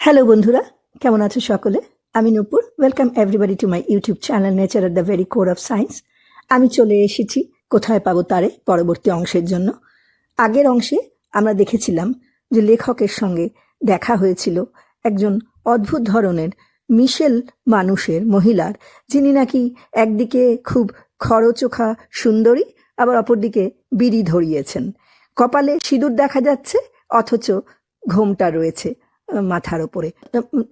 Hello বন্ধুরা, কেমন আছো সকলে? আমি Nupur. Welcome everybody to my YouTube channel nature at the very core of science. আমি চলে এসেছি কোথায় পাবো তারে পরবর্তী অংশের জন্য। আগের অংশে আমরা দেখেছিলাম যে লেখকের সঙ্গে দেখা হয়েছিল একজন অদ্ভুত ধরনের মিশেল মানুষের মহিলার, যিনি নাকি একদিকে খুব খরচোখা সুন্দরী, আবার অপরদিকে বিড়ি ধরিয়েছেন। কপালে সিঁদুর দেখা যাচ্ছে, অথচ ঘোমটা রয়েছে মাথার ওপরে।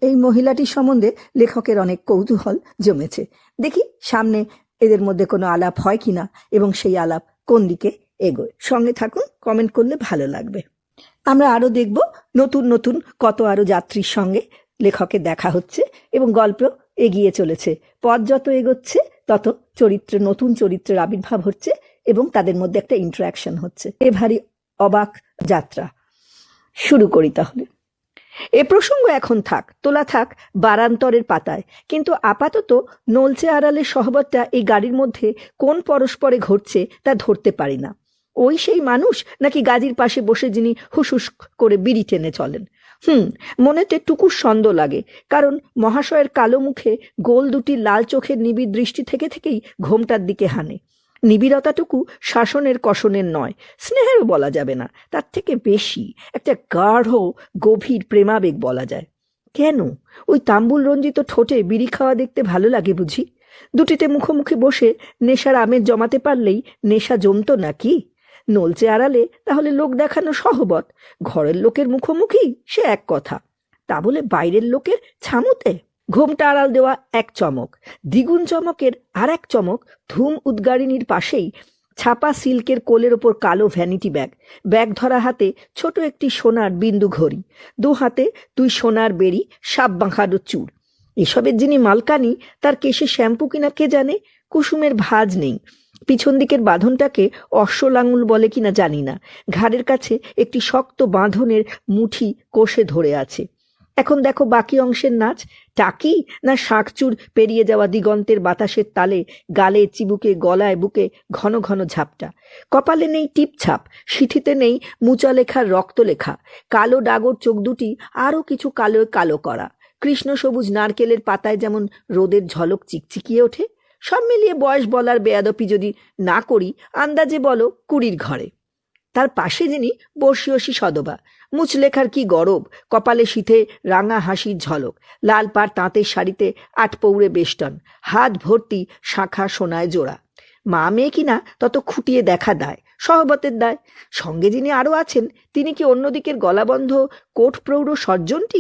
এই মহিলাটির সম্বন্ধে লেখকের অনেক কৌতূহল জমেছে। দেখি সামনে এদের মধ্যে কোনো আলাপ হয় কিনা এবং সেই আলাপ কোন দিকে এগোয়। সঙ্গে থাকুন, কমেন্ট করলে ভালো লাগবে। আমরা আরও দেখব নতুন নতুন কত আরও যাত্রীর সঙ্গে লেখকের দেখা হচ্ছে এবং গল্প এগিয়ে চলেছে। পথ যত এগোচ্ছে তত নতুন চরিত্রের আবির্ভাব হচ্ছে এবং তাদের মধ্যে একটা ইন্টারাকশন হচ্ছে। এ ভারী অবাক যাত্রা। শুরু করি তাহলে। এ প্রসঙ্গ এখন তোলা থাক বারান্তরের পাতায়, কিন্তু আপাতত নলচে আড়ালের সহবতটা এই গাড়ির মধ্যে কোন পরস্পরে ঘটছে তা ধরতে পারি না। ওই সেই মানুষ নাকি গাড়ির পাশে বসে যিনি হুসহুস করে বিড়ি টেনে চলেন? মনেতে টুকুর সন্দেহ লাগে, কারণ মহাশয়ের কালো মুখে গোল দুটি লাল চোখের নিবিড় দৃষ্টি থেকে থেকেই ঘোমটার দিকে হানে। নিবিড়তাটুকু শাসনের কষনের নয়, স্নেহেরও বলা যাবে না, তার থেকে বেশি একটা গাঢ় গভীর প্রেমাবেগ বলা যায়। কেন ওই তাম্বুল রঞ্জিত ঠোঁটে বিড়ি খাওয়া দেখতে ভালো লাগে বুঝি? দুটিতে মুখোমুখি বসে নেশার আমেজ জমাতে পারলেই নেশা জমতো নাকি? নলচে আড়ালে তাহলে লোক দেখানো সহবত, ঘরের লোকের মুখোমুখি সে এক কথা, তা বলে বাইরের লোকের ছামুতে? ঘোমটা আড়াল দেওয়া এক চমক, দ্বিগুণ চমকের আর এক চমক ধূম উদ্গারিণীর পাশেই ছাপা সিল্কের কোলের ওপর কালো ভ্যানিটি ব্যাগ ধরা হাতে ছোট একটি সোনার বিন্দু ঘড়ি, দু হাতে দুই সোনার বেড়ি, সাপ বাঁকানো চুর। এসবের যিনি মালকানি তার কেশে শ্যাম্পু কিনা কে জানে, কুসুমের ভাঁজ নেই। পিছন দিকের বাঁধনটাকে অশ্বলাঙুল বলে কিনা জানি না, ঘাড়ের কাছে একটি শক্ত বাঁধনের মুঠি কষে ধরে আছে। এখন দেখো বাকি অংশের নাচ, টাকি না শাঁকচুর পেরিয়ে যাওয়া দিগন্তের বাতাসের তালে গালে চিবুকে গলায় বুকে ঘন ঘন ঝাপটা। কপালে নেই টিপছাপ, সিঁথিতে নেই মুচা লেখার রক্ত লেখা, কালো ডাগর চোখ দুটি আরও কিছু কালো কালো করা। কৃষ্ণ সবুজ নারকেলের পাতায় যেমন রোদের ঝলক চিকচিকিয়ে ওঠে। সব মিলিয়ে বয়স বলার বেয়াদপি যদি না করি, আন্দাজে বলো 20 ঘরে। তার পাশে যিনি বর্ষীয়সী সদবা, মুচলেখার কি গরব, কপালে শীতে রাঙা হাসির ঝলক, লাল পাড় তাঁতের শাড়িতে 8 পৌড়ে বেষ্টন, হাত ভর্তি শাঁখা সোনায় জোড়া। মা মেয়ে কিনা তত খুঁটিয়ে দেখা দায়, সহবতের দায়। সঙ্গে যিনি আরও আছেন, তিনি কি অন্যদিকের গলাবন্ধ কোট প্রৌঢ় সজ্জনটি?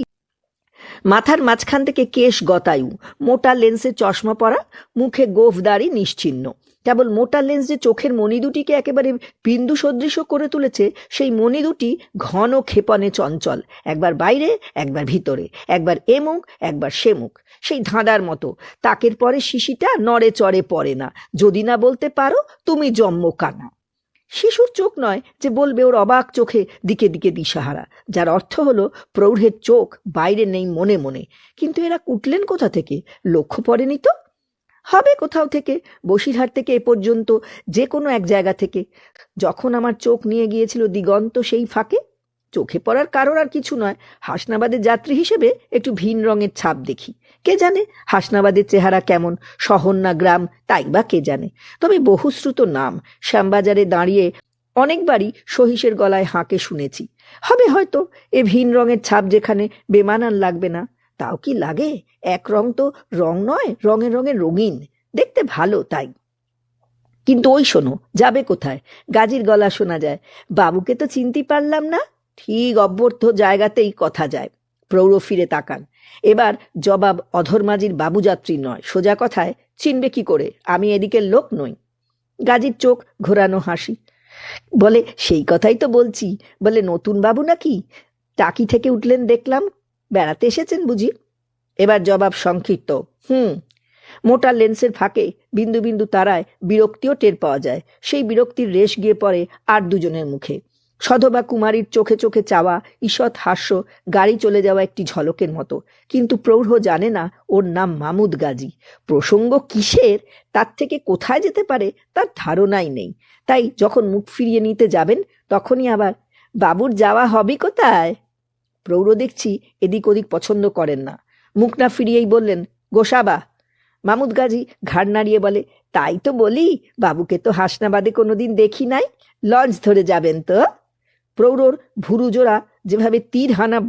মাথার মাঝখান থেকে কেশ গতায়ু, মোটা লেন্সে চশমা পরা, মুখে গোঁফ দাড়ি নিশ্চিহ্ন। কেবল মোটা লেন্স যে চোখের মণি দুটিকে একেবারে বিন্দু সদৃশ করে তুলেছে, সেই মণি দুটি ঘন ক্ষেপণে চঞ্চল, একবার বাইরে একবার ভিতরে, একবার এ মুখ একবার সে মুখ, সেই ধাঁধার মতো। তাকের পরে শিশিটা নড়ে চড়ে পড়ে না, যদি না বলতে পারো তুমি জন্ম কানা। শিশুর চোখ নয় যে বলবে ওর অবাক চোখে দিকে দিকে দিশাহারা, যার অর্থ হলো প্রৌঢ়ের চোখ বাইরে নেই মনে মনে। কিন্তু এরা কুটলেন কোথা থেকে? লক্ষ্য পড়েনি তো? হবে কোথাও থেকে, বসিরহাট থেকে এ পর্যন্ত যে কোনো এক জায়গা থেকে। যখন আমার চোখ নিয়ে গিয়েছিল দিগন্ত সেই ফাঁকে, চোখে পড়ার কারণ আর কিছু নয়, হাসনাবাদের যাত্রী হিসেবে একটু ভিন রঙের ছাপ দেখি। কে জানে হাসনাবাদের চেহারা কেমন, শহর না গ্রাম, তাই বা কে জানে। তবে বহুশ্রুত নাম শ্যামবাজারে দাঁড়িয়ে অনেকবারই সহিসের গলায় হাঁকে শুনেছি। হবে হয়তো এ ভিন রঙের ছাপ যেখানে বেমানান লাগবে না। তাও কি লাগে? এক রং তো রং নয়, রঙে রঙে রঙিন, দেখতে ভালো তাই। কিন্তু ওই শোনো, যাবে কোথায়? গাজীর গলা শোনা যায়। বাবুকে তো চিনতে পারলাম না। ঠিক অভ্যর্থ জায়গাতেই কথা যায়। প্রৌঢ় ফিরে তাকান। এবার জবাব অধর্মাজির বাবুযাত্রী নয়, সোজা কথায় চিনবে কি করে? আমি এদিকের লোক নই। গাজীর চোখ ঘোরানো হাসি, বলে সেই কথাই তো বলছি। বলে নতুন বাবু নাকি? টাকি থেকে উঠলেন দেখলাম, বেড়াতে এসেছেন বুঝি? এবার জবাব সংক্ষিপ্ত, মোটা লেন্সের ফাঁকে বিন্দু বিন্দু তারায় বিরক্তিও টের পাওয়া যায়। সেই বিরক্তির রেশ গিয়ে পড়ে আর দুজনের মুখে। সধবা কুমারীর চোখে চোখে চাওয়া ঈষৎ হাস্য গাড়ি চলে যাওয়া একটি ঝলকের মতো। কিন্তু প্রৌঢ় জানে না ওর নাম মামুদ গাজী। প্রসঙ্গ কিসের, তার থেকে কোথায় যেতে পারে তার ধারণাই নেই। তাই যখন মুখ ফিরিয়ে নিতে যাবেন, তখনই আবার বাবুর যাওয়া হবে কোথায়? প্রৌঢ় দেখছি এদিক ওদিক পছন্দ করেন না, মুখ না ফিরিয়েই বললেন, গোসাবা। মামুদ গাজী ঘাড় নাড়িয়ে বলে, তাই তো বলি, বাবুকে তো হাসনাবাদে কোনোদিন দেখি নাই, লঞ্চ ধরে যাবেন তো? প্রৌঢ়র ভুরু জোড়া যেভাবে তীর হানা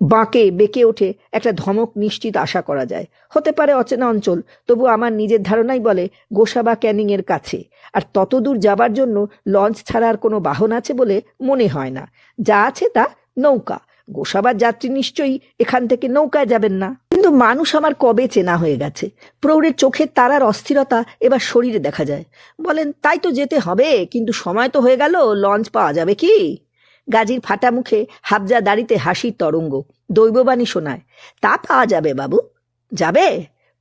বাঁকে বেঁকে ওঠে, একটা ধমক নিশ্চিত আশা করা যায়। হতে পারে অচেনা অঞ্চল, তবু আমার নিজের ধারণাই বলে গোসাবা ক্যানিং এর কাছে, আর ততদূর যাবার জন্য লঞ্চ ছাড়া আর কোনো বাহন আছে বলে মনে হয় না। যা আছে তা নৌকা। গোসাবার যাত্রী নিশ্চয়ই এখান থেকে নৌকায় যাবেন না। কিন্তু মানুষ আমার কবে চেনা হয়ে গেছে। প্রৌঢ়ের চোখের তারার অস্থিরতা এবার শরীরে দেখা যায়। বলেন, তাই তো যেতে হবে, কিন্তু সময় তো হয়ে গেল, লঞ্চ পাওয়া যাবে কি? গাজীর ফাটা মুখে হাবজা দাড়িতে হাসির তরঙ্গ, দৈববাণী শোনায়, তা পাওয়া যাবে বাবু। যাবে?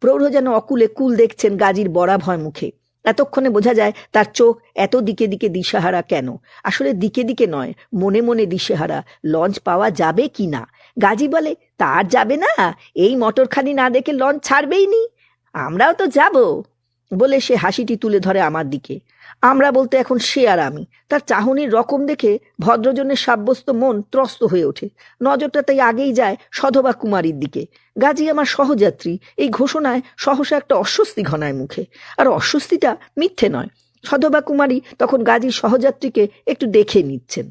প্রৌঢ় যেন অকুলে কুল দেখছেন গাজীর বরাভয় মুখে। এতক্ষণে বোঝা যায় তার চোখ এত দিকে দিকে দিশাহারা কেন। আসলে দিকে দিকে নয়, মনে মনে দিশেহারা, লঞ্চ পাওয়া যাবে কি না। গাজী বলে, তার যাবে না? এই মোটরখানি না দেখে লঞ্চ ছাড়বেই নি। আমরাও তো যাব বলে সে হাসিটি তুলে ধরে আমার দিকে। আমরা বলতে এখন সে আর আমি। তার চাহনির রকম দেখে ভদ্রজনের সাব্যস্ত মন ত্রস্ত হয়ে ওঠে। নজরটা তাই আগেই যায় সধবা কুমারীর দিকে। গাজী আমার সহযাত্রী, এই ঘোষণায় সহসা একটা অস্বস্তি ঘনায় মুখে। আর অস্বস্তিটা মিথ্যে নয়। সধবা কুমারী তখন গাজীর সহযাত্রীকে একটু দেখে নিচ্ছেন।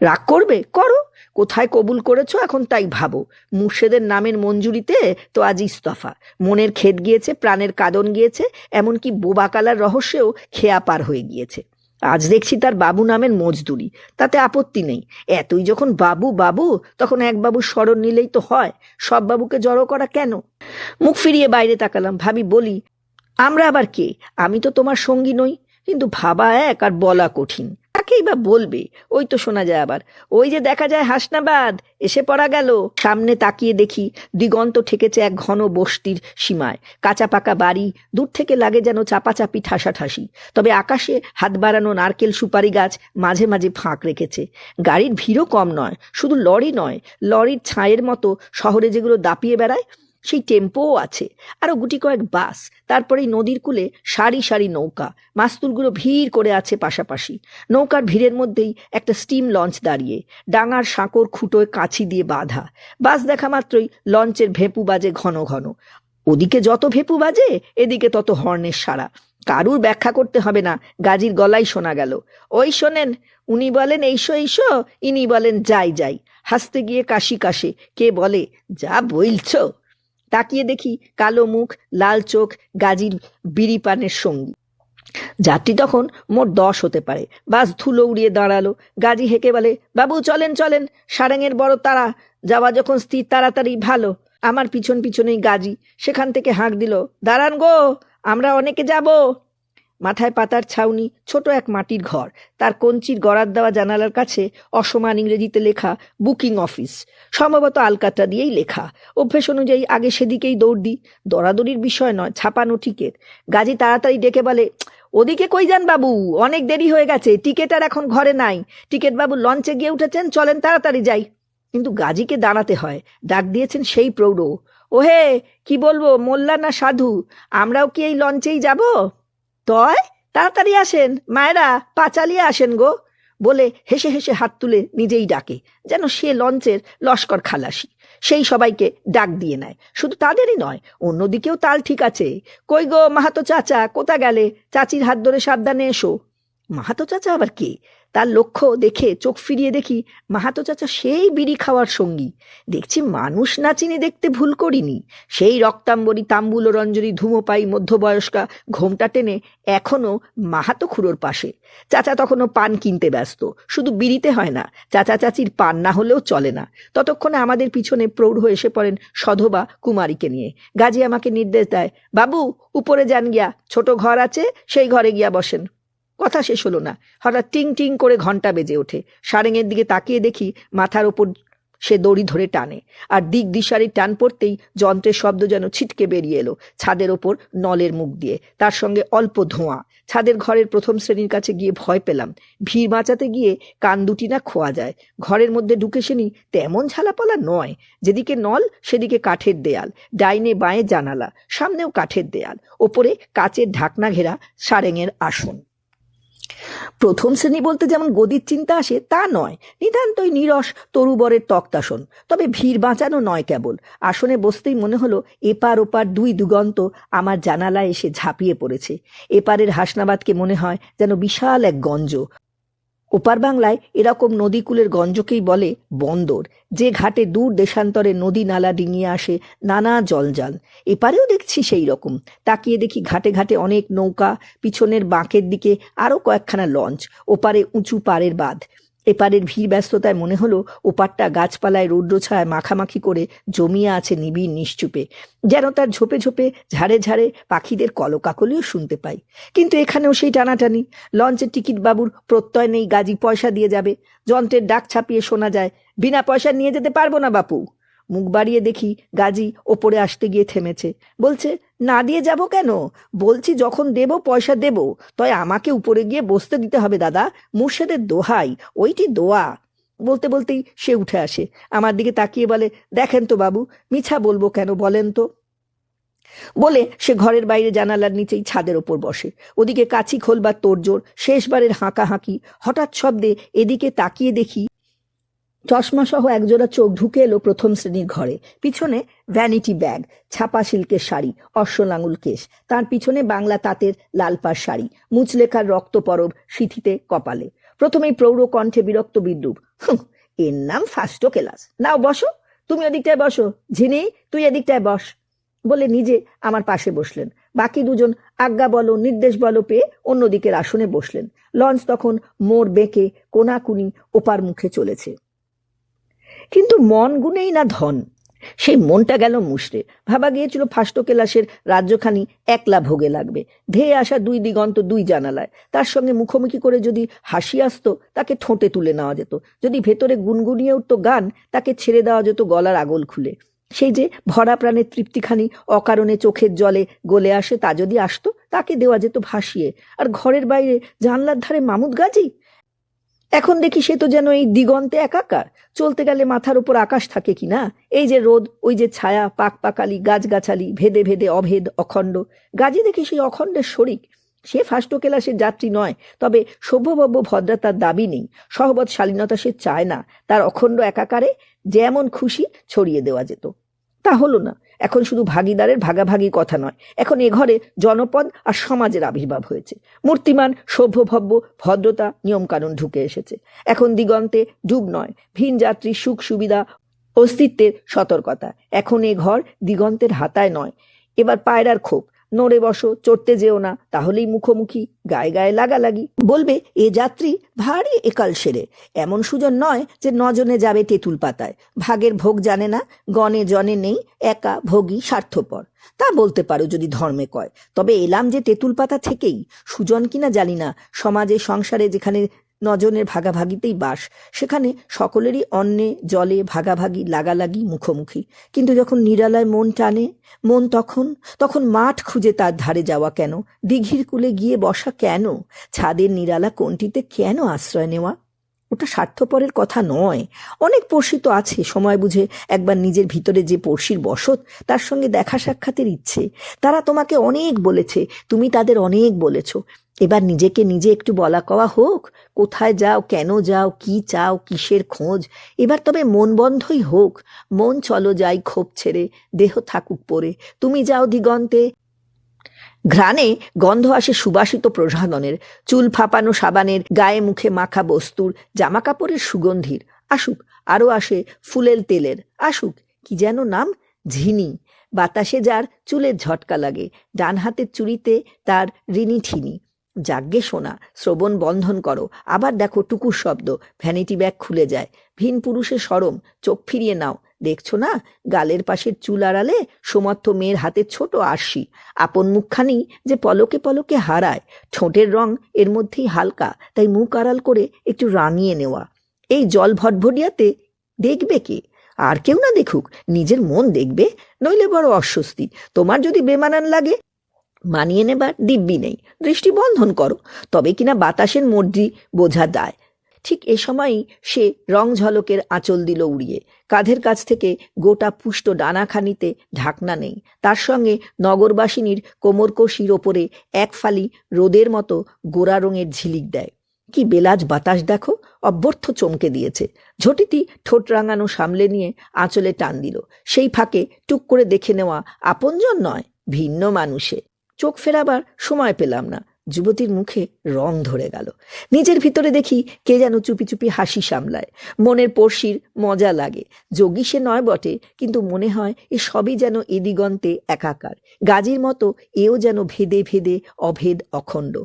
রাগ করবে? করো, কোথায় কবুল করেছো এখন তাই ভাবো। মুর্শেদের নামের মঞ্জুরিতে তো আজ ইস্তফা। মনের খেদ গিয়েছে, প্রাণের কাঁদন গিয়েছে, এমনকি বোবাকালার রহস্যেও খেয়া পার হয়ে গিয়েছে। আজ দেখছি তার বাবু নামের মজদুরি, তাতে আপত্তি নেই। এতই যখন বাবু বাবু, তখন এক বাবুর স্মরণ নিলেই তো হয়। সব বাবুকে জড়ো করা কেন? মুখ ফিরিয়ে বাইরে তাকালাম, ভাবি বলি, আমরা আবার কে? আমি তো তোমার সঙ্গী নই। কিন্তু ভাবা এক আর বলা কঠিন। কাকেই বা বলবে? ওই তো শোনা যায় আবার, ওই যে দেখা যায় হাসনাবাদ এসে পড়া গেল। সামনে তাকিয়ে দেখি দিগন্ত ঠেকেছে এক ঘন বস্তির সীমায়। কাঁচা পাকা বাড়ি, দূর থেকে লাগে যেন চাপাচাপি ঠাসাঠাসি। তবে আকাশে হাত বাড়ানো নারকেল সুপারি গাছ মাঝে মাঝে ফাঁক রেখেছে। গাড়ির ভিড়ও কম নয়। শুধু লরি নয়, লরির ছায়ের মতো শহরে যেগুলো দাপিয়ে বেড়ায় সেই টেম্পোও আছে। আরো গুটি কয়েক বাস। তারপরেই নদীর কূলে সারি সারি নৌকা। মাস্তুলগুলো ভিড় করে আছে পাশাপাশি। নৌকার ভিড়ের মধ্যেই একটা স্টিম লঞ্চ দাঁড়িয়ে, ডাঙার সাঁকোর খুঁটোয় কাছি দিয়ে বাঁধা। বাস দেখা মাত্রই লঞ্চের ভেপু বাজে ঘন ঘন। ওদিকে যত ভেপু বাজে, এদিকে তত হর্নের সাড়া। কারুর ব্যাখ্যা করতে হবে না, গাজীর গলায় শোনা গেল, ওই শোনেন, উনি বলেন এইসো এইসো, ইনি বলেন যাই যাই। হাসতে গিয়ে কাশি কাশে, কে বলে, যা বলছো। তাকিয়ে দেখি কালো মুখ, লাল চোখ, গাজীর বিড়ি পানের সঙ্গী। যাত্রী তখন মোট 10 হতে পারে। বাস ধুলো উড়িয়ে দাঁড়ালো। গাজী হেঁকে বলে, বাবু চলেন চলেন, সারেঙের বড় তারা, যাওয়া যখন স্থির তাড়াতাড়ি ভালো। আমার পিছন পিছনেই গাজী। সেখান থেকে হাঁক দিল, দাঁড়ান গো, আমরা অনেকে যাব। মাথায় পাতার ছাউনি, ছোট এক মাটির ঘর, তার কঞ্চির গড়ার দেওয়া জানালার কাছে অসমান ইংরেজিতে লেখা বুকিং অফিস। সম্ভবত আলকাতরা দিয়েই লেখা। অভ্যেস অনুযায়ী আগে সেদিকেই দৌড় দিই। দৌড়াদৌড়ির বিষয় নয়, ছাপানো টিকিট। গাজী তাড়াতাড়ি ডেকে বলে, ওদিকে কই যান বাবু, অনেক দেরি হয়ে গেছে, টিকিট আর এখন ঘরে নাই। টিকিট বাবু লঞ্চে গিয়ে উঠেছেন, চলেন তাড়াতাড়ি যাই। কিন্তু গাজীকে দাঁড়াতে হয়। ডাক দিয়েছেন সেই প্রৌঢ়। ওহে, কি বলবো, মোল্লা না সাধু, আমরাও কি এই লঞ্চেই যাব? তয় তাড়াতাড়ি আসেন মায়েরা, পা চালিয়ে আসেন গো, বলে হেসে হেসে হাত তুলে নিজেই ডাকে, যেন সে লঞ্চের লস্কর খালাসি। সেই সবাইকে ডাক দিয়ে নেয়। শুধু তাদেরই নয়, অন্যদিকেও তাল ঠিক আছে। কই গো মাহাতো চাচা, কোথা গেলে? চাচির হাত ধরে সাবধানে এসো। মাহাতো চাচা আবার কে? তার লক্ষ্য দেখে চোখ ফিরিয়ে দেখি মাহাতো চাচা সেই বিড়ি খাওয়ার সঙ্গী। দেখছি মানুষ না চিনি দেখতে ভুল করিনি। সেই রক্তাম্বরী তাম্বুল রঞ্জনী ধূমপায়ী মধ্যবয়স্কা ঘোমটা টেনে এখনো মাহাতো খুড়োর পাশে। চাচা তখনও পান কিনতে ব্যস্ত। শুধু বিড়িতে হয় না, চাচা চাচির পান না হলেও চলে না। ততক্ষণে আমাদের পিছনে প্রৌঢ় এসে পড়েন সধবা কুমারীকে নিয়ে। গাজী আমাকে নির্দেশ দেয়, বাবু উপরে যান গিয়া, ছোট ঘর আছে, সেই ঘরে গিয়া বসেন। কথা শেষ হলো না, হঠাৎ টিং টিং করে ঘন্টা বেজে ওঠে। সারেঙের দিকে তাকিয়ে দেখি মাথার ওপর সে দড়ি ধরে টানে, আর দিক দিশারির টান পড়তেই যন্ত্রের শব্দ যেন ছিটকে বেরিয়ে এলো ছাদের ওপর নলের মুখ দিয়ে, তার সঙ্গে অল্প ধোঁয়া। ছাদের ঘরের প্রথম শ্রেণীর কাছে গিয়ে ভয় পেলাম। ভিড় বাঁচাতে গিয়ে কান দুটি না খোয়া যায়। ঘরের মধ্যে ঢুকে শুনি তেমন ঝালাপালা নয়। যেদিকে নল সেদিকে কাঠের দেয়াল, ডাইনে বাঁয়ে জানালা, সামনেও কাঠের দেয়াল, ওপরে কাচের ঢাকনা ঘেরা সারেঙের আসন। প্রথম শ্রেণী বলতে যেমন গদির চিন্তা আসে তা নয়, নিতান্তই নীরস তরুবরের তক্তাসন। তবে ভিড় বাঁচানো নয় কেবল, আসনে বসতেই মনে হলো এপার ওপার দুই দিগন্ত আমার জানালায় এসে ঝাঁপিয়ে পড়েছে। এপারের হাসনাবাদকে মনে হয় যেন বিশাল এক গঞ্জ। ওপার বাংলায় এরকম নদীকূলের গঞ্জকেই বলে বন্দর, যে ঘাটে দূর দেশান্তরে নদী নালা ডিঙিয়ে আসে নানা জলজাল। এপারেও দেখছি সেই রকম। তাকিয়ে দেখি ঘাটে ঘাটে অনেক নৌকা, পিছনের বাঁকের দিকে আরও কয়েকখানা লঞ্চ, ওপারে উঁচু পাড়ের বাঁধ। এপারের ভিড় ব্যস্ততায় মনে হলো ওপারটা গাছপালায় রৌদ্রছায়ায় মাখামাখি করে জমিয়ে আছে নিবিড় নিশ্চুপে, যেন তার ঝোপে ঝোপে ঝাড়ে ঝাড়ে পাখিদের কলকাকলিও শুনতে পাই। কিন্তু এখানেও সেই টানাটানি। লঞ্চের টিকিট বাবুর প্রত্যয় নেই গাজী পয়সা দিয়ে যাবে। যন্ত্রের ডাক ছাপিয়ে শোনা যায়, বিনা পয়সা নিয়ে যেতে পারবো না বাপু। মুখ বাড়িয়ে দেখি গাজী ওপরে আসতে গিয়ে থেমেছে। বলছে, না দিয়ে যাব কেন? বলছি যখন দেব পয়সা দেব, তয় আমাকে উপরে গিয়ে বসতে দিতে হবে দাদা, মুর্শেদের দোহাই, ওইটি দোয়া। বলতে বলতেই সে উঠে আসে, আমার দিকে তাকিয়ে বলে, দেখেন তো বাবু, মিছা বলবো কেন বলেন তো? বলে সে ঘরের বাইরে জানালার নিচেই ছাদের ওপর বসে। ওদিকে কাছি খোলবার তোড়জোড়, শেষবারের হাঁকাহাঁকি। হঠাৎ শব্দে এদিকে তাকিয়ে দেখি চশমা সহ একজোড়া চোখ ঢুকে এলো প্রথম শ্রেণীর ঘরে। পিছনে ভ্যানিটি ব্যাগ, ছাপা সিল্কের শাড়ি, অশ্বলাঙুল কেশ, তার পিছনে বাংলা তাঁতের লালপাড় শাড়ি, মুচলেখার রক্তপরব সিথিতে কপালে। প্রথমেই প্রৌঢ় কণ্ঠে বিরক্ত বিদ্রুপ, এর নাম ফার্স্ট ক্লাস। নাও বসো, তুমি ওদিকটায় বসো, ঝিনি তুই এদিকটায় বস। বলে নিজে আমার পাশে বসলেন। বাকি দুজন আজ্ঞা বলো নির্দেশ বলো পেয়ে অন্যদিকের আসনে বসলেন। লঞ্চ তখন মোড় বেঁকে কোনাকুনি ওপার মুখে চলেছে। কিন্তু মন গুনেই না ধন, সেই মনটা গেল মুষড়ে। ভাবা গিয়েছিল ফার্স্ট ক্লাসের রাজ্যখানি একলা ভোগে লাগবে। ধেয়ে আসা দুই দিগন্ত দুই জানালায়, তার সঙ্গে মুখোমুখি করে যদি হাসি আসতো তাকে ঠোঁটে তুলে নেওয়া যেত, যদি ভেতরে গুনগুনিয়ে উঠত গান তাকে ছেড়ে দেওয়া যেত গলার আগল খুলে। সেই যে ভরা প্রাণের তৃপ্তিখানি অকারণে চোখের জলে গলে আসে, তা যদি আসতো তাকে দেওয়া যেত ভাসিয়ে। আর ঘরের বাইরে জানলার ধারে মামুদ গাজী, এখন দেখি সে তো যেন এই দিগন্তে একাকার। চলতে গেলে মাথার উপর আকাশ থাকে কিনা, এই যে রোদ, ওই যে ছায়া, পাক পাকালি, গাছগাছালি, ভেদে ভেদে অভেদ অখণ্ড। গাজী দেখি সেই অখণ্ডের শরিক। সে ফার্স্ট ক্লাসের যাত্রী নয়, তবে সভ্যভব্য ভদ্রতার দাবি নেই, সহবত শালীনতা সে চায় না। তার অখণ্ড একাকারে যেমন খুশি ছড়িয়ে দেওয়া যেত। তা হলো না। এখন শুধু ভাগিদারের ভাগাভাগি কথা নয়, এখন এ ঘরে জনপদ আর সমাজের আবির্ভাব হয়েছে। মূর্তিমান সভ্যভব্য ভদ্রতা নিয়মকানুন ঢুকে এসেছে। এখন দিগন্তে ডুব নয়, ভিন যাত্রীর সুখ সুবিধা অস্তিত্বের সতর্কতা। এখন এ ঘর দিগন্তের হাতায় নয়, এবার পায়রার খোপ। নড়ে বসো, চড়তে যেও না, তাহলেই মুখোমুখি, গায়ে গায়ে লাগালাগি। বলবে এ যাত্রী ভারী একাল সেরে। এমন সুজন নয় যে নজনে যাবে তেঁতুল পাতায়। ভাগের ভোগ জানে না, গণে জনে নেই, একা ভোগী স্বার্থপর। তা বলতে পারো যদি ধর্মে কয়। তবে এলাম যে তেঁতুল পাতা থেকেই, সুজন কিনা জানি না। সমাজে সংসারে যেখানে নজনের ভাগাভাগিতেই বাস, সেখানে সকলেরই অন্নে জলে ভাগাভাগি লাগালাগি মুখোমুখি। কিন্তু যখন নিরালায় মন টানে, মন তখন তখন মাঠ খুঁজে তার ধারে যাওয়া কেন, দিঘির কূলে গিয়ে বসা কেন, ছাদের নিরালা কোণটিতে কেন আশ্রয় নেওয়া? ওটা স্বার্থপরের কথা নয়। অনেক পড়শি তো আছে সময় বুঝে একবার নিজের ভিতরে যে পড়শির বসত, তার সঙ্গে দেখা সাক্ষাতের ইচ্ছে। তারা তোমাকে অনেক বলেছে, তুমি তাদের অনেক বলেছ। এবার নিজেকে নিজে একটু বলা কওয়া হোক। কোথায় যাও, কেন যাও, কি চাও, কিসের খোঁজ। এবার তবে মন বন্ধই হোক। মন চলো যাই ক্ষোভ ছেড়ে, দেহ থাকুক পড়ে, তুমি যাও দিগন্তে। ঘ্রাণে গন্ধ আসে সুবাসিত প্রসাধনের, চুল ফাঁপানো সাবানের, গায়ে মুখে মাখা বস্তুর, জামা কাপড়ের সুগন্ধির। আসুক, আরো আসে ফুলেল তেলের। আসুক, কি যেন নাম, ঝিনি। বাতাসে যার চুলের ঝটকা লাগে, ডান হাতের চুড়িতে তার রিনি ঠিনি। যাগ্গে শোনা, শ্রবণ বন্ধন করো। আবার দেখো টুকুর শব্দ, ভ্যানিটি ব্যাগ খুলে যায়। ভিন পুরুষের সরম, চোখ ফিরিয়ে নাও। দেখছো না, গালের পাশের চুল আড়ালে সমর্থ মেয়ের হাতের ছোট আরশি। আপন মুখখানি যে পলকে পলকে হারায়। ঠোঁটের রং এর মধ্যেই হালকা, তাই মুখ আড়াল করে একটু রাঙিয়ে নেওয়া। এই জল ভটভটিয়াতে দেখবে কে? আর কেউ না দেখুক, নিজের মন দেখবে। নইলে বড় অস্বস্তি। তোমার যদি বেমানান লাগে, মানিয়ে নেবার দিব্যি নেই, দৃষ্টি বন্ধন করো। তবে কিনা বাতাসের মর্জি বোঝা দায়। ঠিক এ সময়ই সে রং ঝলকের আঁচল দিল উড়িয়ে। কাঁধের কাছ থেকে গোটা পুষ্ট ডানাখানিতে ঢাকনা নেই, তার সঙ্গে নগরবাসিনীর কোমরকষির ওপরে এক ফালি রোদের মতো গোরা রঙের ঝিলিক দেয়। কি বেলাজ বাতাস দেখো! অভ্যর্থ চমকে দিয়েছে। ঝটিতি ঠোঁট রাঙানো সামলে নিয়ে আঁচলে টান দিল। সেই ফাঁকে টুক করে দেখে নেওয়া আপনজন নয়, ভিন্ন মানুষে। চোখ ফেরাবার সময় পেলাম না। যুবতীর মুখে রং ধরে গেল। নিজের ভিতরে দেখি কে যেন চুপি চুপি হাসি সামলায়। মনের পড়শির মজা লাগে। যোগী সে নয় বটে, কিন্তু মনে হয় এ সবই যেন এ দিগন্তে একাকার। গাজীর মতো এও যেন ভেদে ভেদে অভেদ অখণ্ড।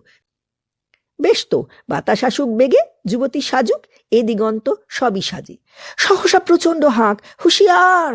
বেশ তো, বাতাস আসুক বেগে, যুবতী সাজুক, এ দিগন্ত সবই সাজে। সহসা প্রচণ্ড হাঁক, হুঁশিয়ার!